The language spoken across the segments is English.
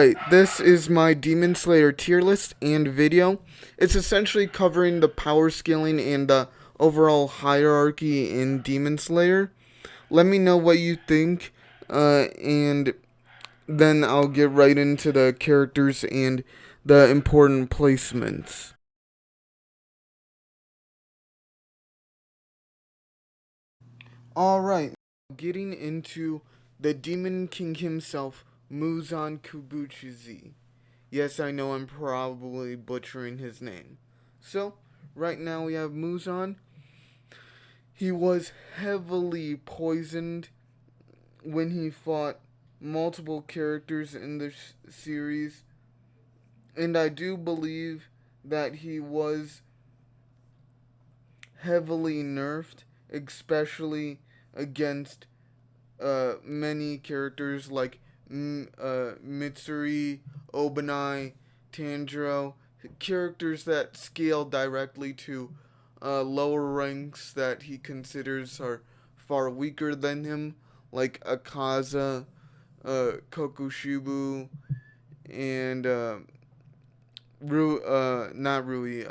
Alright, this is my Demon Slayer tier list and video. It's essentially covering the power scaling and the overall hierarchy in Demon Slayer. Let me know what you think, and then I'll get right into the characters and the important placements. Alright, getting into the Demon King himself, Muzan Kubuchizi. Yes, I know I'm probably butchering his name. So, right now we have Muzan. He was heavily poisoned when he fought multiple characters in this series, and I do believe that he was heavily nerfed, especially against many characters like Mitsuri, Obanai, Tanjiro, characters that scale directly to lower ranks that he considers are far weaker than him, like Akaza, Kokushibu, and not Rui,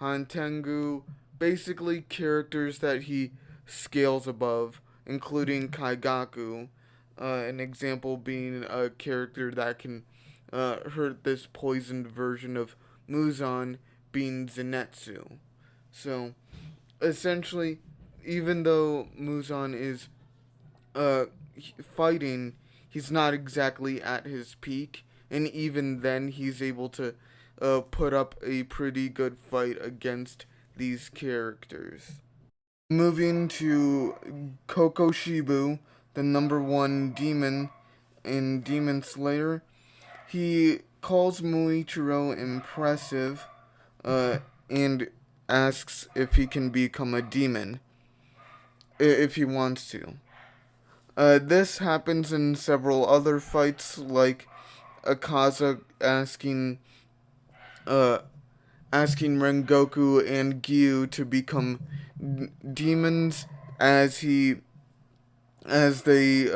Hantengu, basically characters that he scales above, including Kaigaku, an example being a character that can hurt this poisoned version of Muzan being Zenitsu. So, essentially, even though Muzan is uh, fighting, he's not exactly at his peak, and even then, he's able to put up a pretty good fight against these characters. Moving to Kokoshibu, the number one demon in Demon Slayer, he calls Muichiro impressive, and asks if he can become a demon, if he wants to. This happens in several other fights, like Akaza uh, asking Rengoku and Gyu to become demons, as he, as they,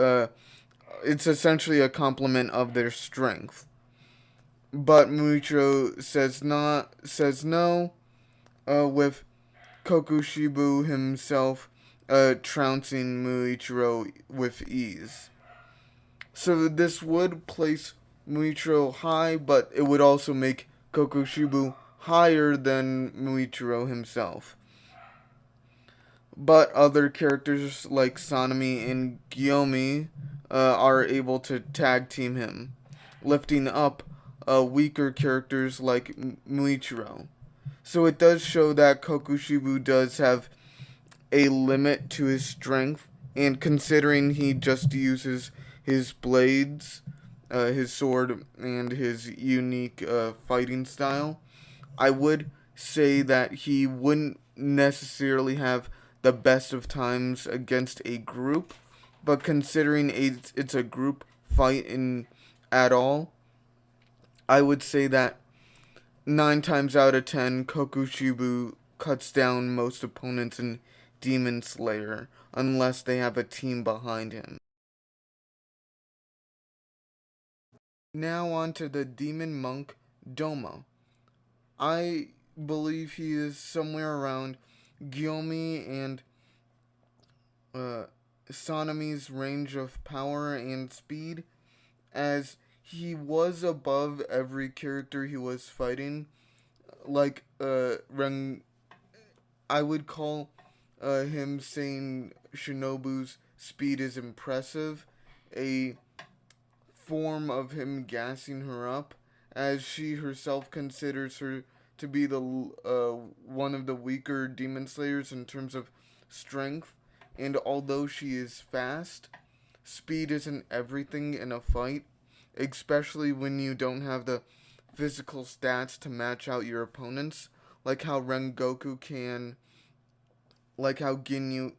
it's essentially a complement of their strength. But Muichiro says no, with Kokushibu himself trouncing Muichiro with ease. So this would place Muichiro high, but it would also make Kokushibu higher than Muichiro himself. But other characters like Sanemi and Gyomi are able to tag team him, lifting up weaker characters like Muichiro. So it does show that Kokushibu does have a limit to his strength, and considering he just uses his blades, his sword, and his unique fighting style, I would say that he wouldn't necessarily have the best of times against a group, but considering it's a group fight in at all, I would say that 9 times out of 10, Kokushibu cuts down most opponents in Demon Slayer, unless they have a team behind him. Now on to the Demon Monk, Doma. I believe he is somewhere around Gyomi and uh, Sanemi's range of power and speed, as he was above every character he was fighting. Like, I would call him saying Shinobu's speed is impressive a form of him gassing her up, as she herself considers her to be the one of the weaker demon slayers in terms of strength. And although she is fast, speed isn't everything in a fight, especially when you don't have the physical stats to match out your opponents, like how Rengoku can, like how Gyu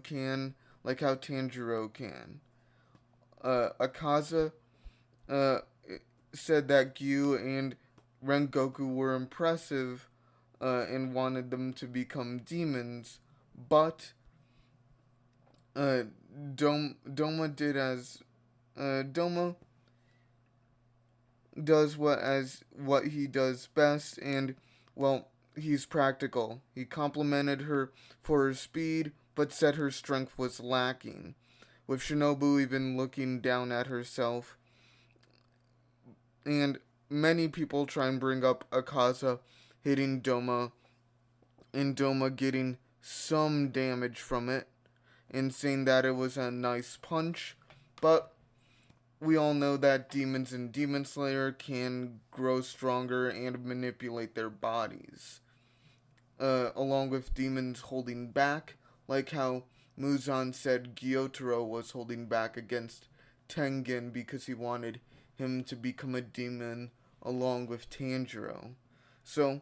can, like how Tanjiro can. Akaza uh, said that Gyu and Rengoku were impressive, and wanted them to become demons, but uh, Doma did as Doma does what he does best, and well, he's practical. He complimented her for her speed, but said her strength was lacking, with Shinobu even looking down at herself. And many people try and bring up Akaza hitting Doma, and Doma getting some damage from it, and saying that it was a nice punch, but we all know that demons in Demon Slayer can grow stronger and manipulate their bodies, along with demons holding back, like how Muzan said Gyotaro was holding back against Tengen because he wanted him to become a demon along with Tanjiro. So,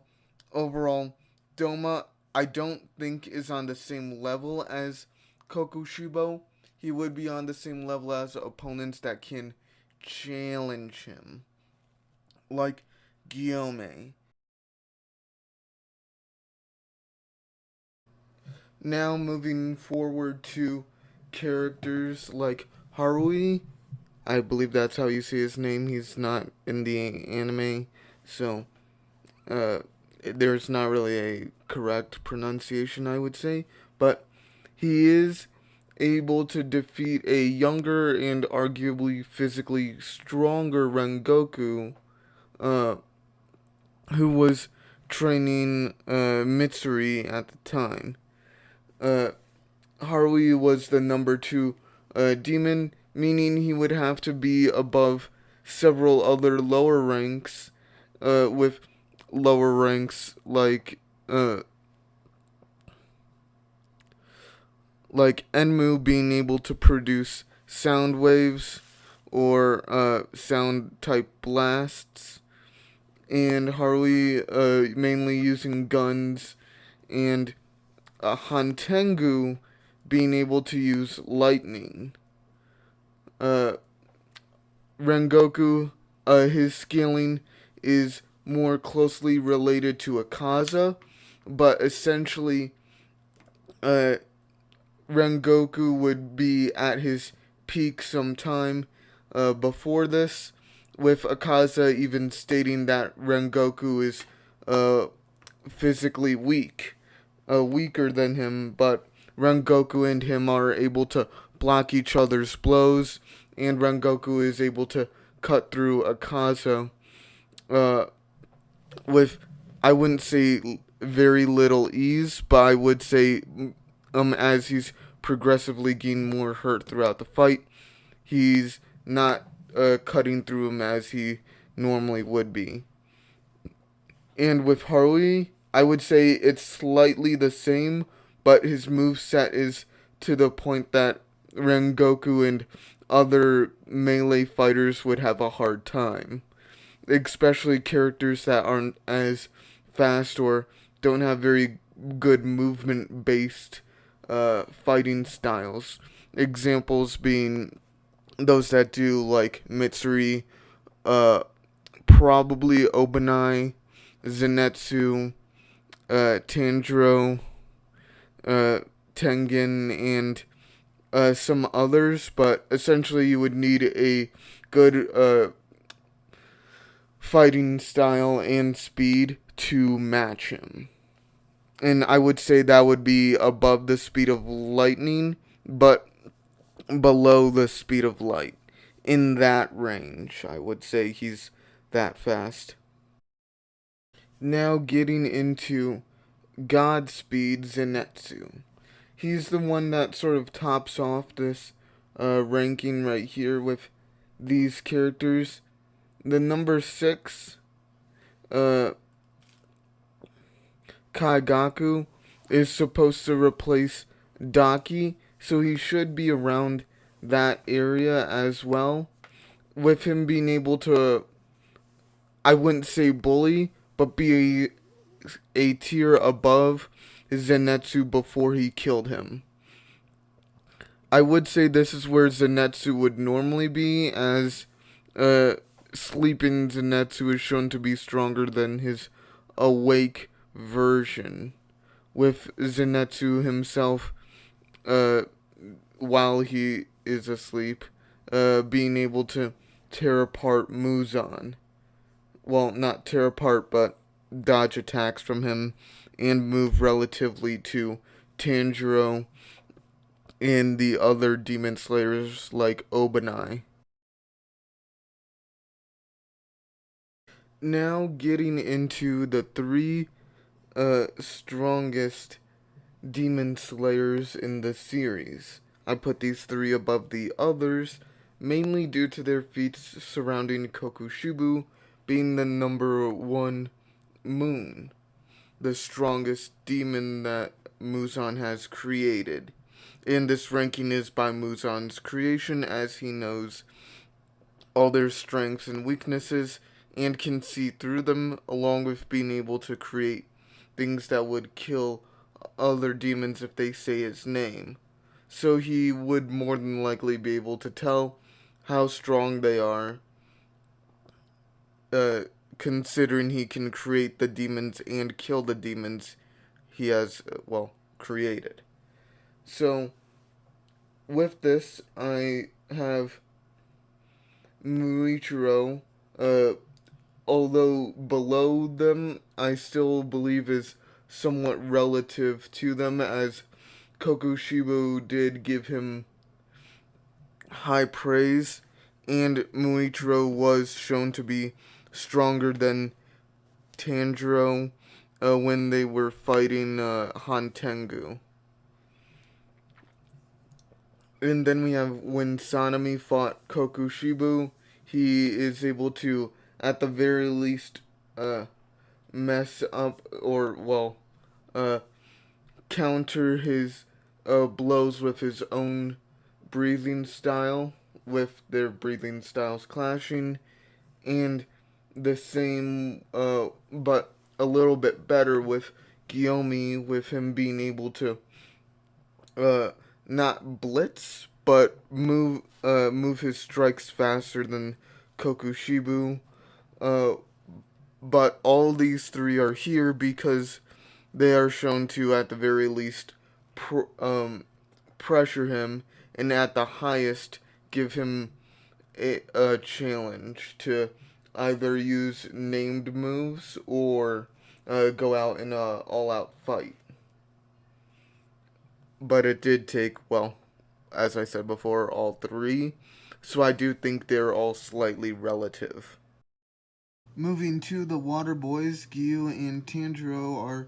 overall, Doma, I don't think is on the same level as Kokushibo. He would be on the same level as opponents that can challenge him, like Guillaume. Now moving forward to characters like Harui. I believe that's how you say his name. He's not in the anime, so uh, there's not really a correct pronunciation, I would say. But he is able to defeat a younger and arguably physically stronger Rengoku, uh, who was training Mitsuri at the time. Uh, Harui was the number two demon, meaning he would have to be above several other lower ranks, with lower ranks like Enmu being able to produce sound waves or sound type blasts, and Harui mainly using guns, and Hantengu being able to use lightning. Uh, Rengoku, his scaling is more closely related to Akaza, but essentially, uh, Rengoku would be at his peak sometime before this, with Akaza even stating that Rengoku is uh, physically weaker than him, but Rengoku and him are able to block each other's blows, and Rengoku is able to cut through Akaza uh, with, I wouldn't say very little ease, but I would say as he's progressively getting more hurt throughout the fight, he's not cutting through him as he normally would be. And with Harley, I would say it's slightly the same, but his move set is to the point that Rengoku and other melee fighters would have a hard time, especially characters that aren't as fast or don't have very good movement based fighting styles. Examples being those that do like Mitsuri, uh, probably Obanai, Zenitsu, Tanjiro, uh, Tengen, and some others, but essentially you would need a good fighting style and speed to match him. And I would say that would be above the speed of lightning, but below the speed of light. In that range, I would say he's that fast. Now getting into Godspeed Zenitsu. He's the one that sort of tops off this ranking right here with these characters. The number 6, uh, Kaigaku, is supposed to replace Daki, so he should be around that area as well. With him being able to, I wouldn't say bully, but be a tier above Zenitsu before he killed him. I would say this is where Zenitsu would normally be, as uh, sleeping Zenitsu is shown to be stronger than his awake version, with Zenitsu himself, uh, while he is asleep, being able to tear apart Muzan. well, not tear apart, but dodge attacks from him and move relatively to Tanjiro and the other demon slayers like Obanai. Now getting into the three strongest demon slayers in the series. I put these three above the others, mainly due to their feats surrounding Kokushibo being the number one moon, the strongest demon that Muzan has created. And this ranking is by Muzan's creation, as he knows all their strengths and weaknesses and can see through them, along with being able to create things that would kill other demons if they say his name. So he would more than likely be able to tell how strong they are, uh, considering he can create the demons and kill the demons he has, created. So, with this, I have Muichiro, uh, although below them, I still believe is somewhat relative to them, as Kokushibo did give him high praise, and Muichiro was shown to be stronger than Tanjiro when they were fighting Hantengu. And then we have when Sanemi fought Kokushibo, he is able to, at the very least, mess up or, uh, counter his blows with his own breathing style, with their breathing styles clashing, and the same, but a little bit better with Guillaume, with him being able to uh, not blitz, but move his strikes faster than Kokushibo. Uh, but all these three are here because they are shown to, at the very least, pressure him, and at the highest, give him a challenge to either use named moves or go out in a all-out fight. But it did take, well, as I said before, all three. So I do think they're all slightly relative. Moving to the Water Boys, Gyu and Tanjiro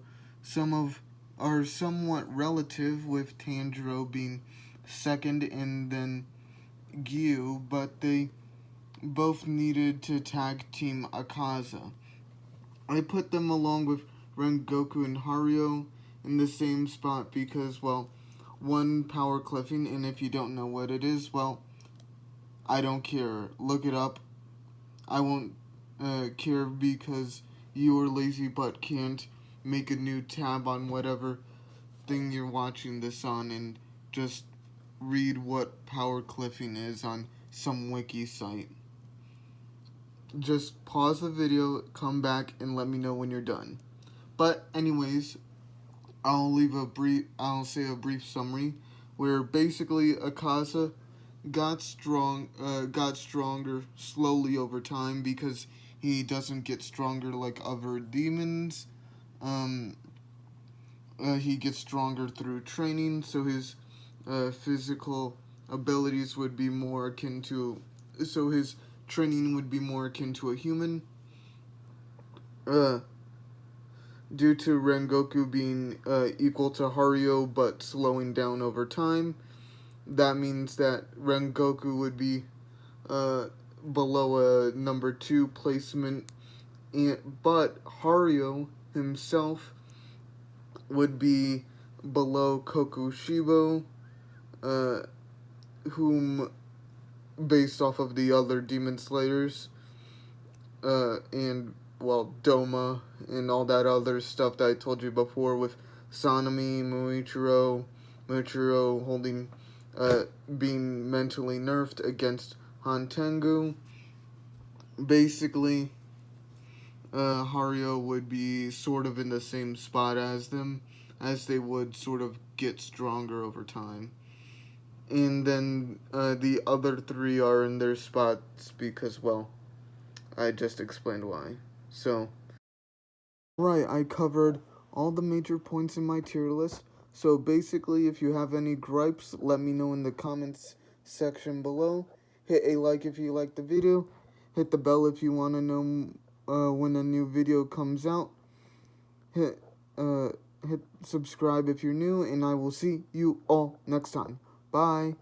are somewhat relative, with Tanjiro being second and then Gyu, but they both needed to tag team Akaza. I put them along with Rengoku and Haruo in the same spot because, well, one, power cliffing, and if you don't know what it is, well, I don't care. Look it up. I won't care because your lazy butt can't make a new tab on whatever thing you're watching this on and just read what power cliffing is on some wiki site. Just pause the video, come back, and let me know when you're done. But anyways, I'll say a brief summary where basically Akaza got stronger slowly over time because he doesn't get stronger like other demons. Um, he gets stronger through training, so his physical abilities would be more akin to, so his training would be more akin to a human. Uh, Due to Rengoku being equal to Haruo but slowing down over time, that means that Rengoku would be uh, below a number 2 placement, but Haruo himself would be below Kokushibo, uh, whom, based off of the other Demon Slayers, and, well, Doma, and all that other stuff that I told you before with Sanemi, Muichiro holding, being mentally nerfed against Hantengu. Basically, Haruo would be sort of in the same spot as them, as they would sort of get stronger over time. And then the other three are in their spots because, well, I just explained why. So, right, I covered all the major points in my tier list. So basically, if you have any gripes, let me know in the comments section below. Hit a like if you like the video. Hit the bell if you want to know when a new video comes out. Hit uh, hit subscribe if you're new, and I will see you all next time. Bye.